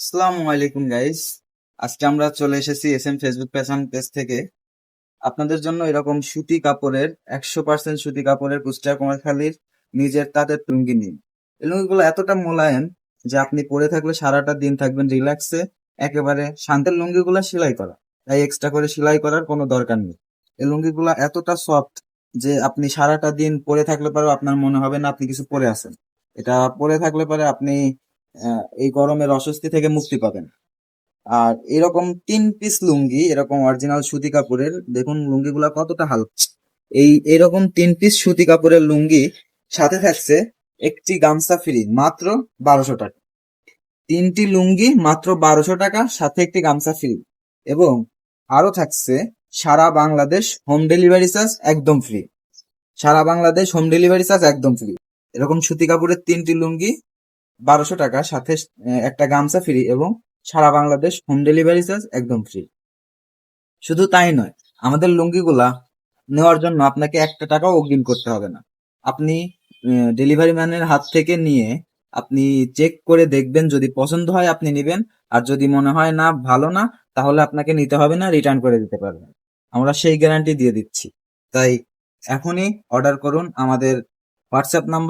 আসসালামু আলাইকুম গাইস। আজকে আমরা চলে এসেছি এসএম ফেসবুক ফ্যাশন পেজ থেকে আপনাদের জন্য এরকম সুতি কাপড়ের 100% সুতি কাপড়ের কুষ্টিয়া কুমারখালীর নিজের তাঁতের লুঙ্গি নিন। এই লুঙ্গিগুলো এতটা মোলায়েম যে আপনি পরে থাকলে সারাটা দিন থাকবেন রিল্যাক্সে, একেবারে শান্তের। লুঙ্গিগুলো সেলাই করা, তাই এক্সট্রা করে সেলাই করার কোনো দরকার নেই। এই লুঙ্গিগুলো এতটা সফট যে আপনি সারাটা দিন পরে থাকলে পরে আপনার মনে হবে না আপনি কিছু পরে আছেন। এটা পরে থাকলে পরে আপনি এই গরমের অস্বস্তি থেকে মুক্তি পাবেন। আর এরকম 3 পিস লুঙ্গি, এরকম অরিজিনাল সুতি কাপড়ের, দেখুন লুঙ্গিগুলা কতটা হালকা। এরকম 3 পিস সুতি কাপড়ের লুঙ্গি সাথে থাকছে একটি গামছা ফ্রি, মাত্র 1200 টাকা। 3টি লুঙ্গি মাত্র 1200 টাকা, সাথে একটি গামছা ফ্রি। এবং আরো থাকছে সারা বাংলাদেশ হোম ডেলিভারি চার্জ একদম ফ্রি। সারা বাংলাদেশ হোম ডেলিভারি চার্জ একদম ফ্রি। এরকম সুতি কাপড়ের 3টি লুঙ্গি 1200 টাকা, সাথে একটা গামছা ফ্রি, এবং সারা বাংলাদেশ হোম ডেলিভারি চার্জ একদম ফ্রি। শুধু তাই নয়, আমাদের লুঙ্গিগুলা নেওয়ার জন্য আপনাকে 1 টাকাও অগ্রিম করতে হবে না। আপনি ডেলিভারি ম্যানের হাত থেকে নিয়ে আপনি চেক করে দেখবেন, যদি পছন্দ হয় আপনি নেবেন, আর যদি মনে হয় না ভালো না, তাহলে আপনাকে নিতে হবে না, রিটার্ন করে দিতে পারবেন। আমরা সেই গ্যারান্টি দিয়ে দিচ্ছি। তাই এখনই অর্ডার করুন আমাদের হোয়াটসঅ্যাপ নাম্বার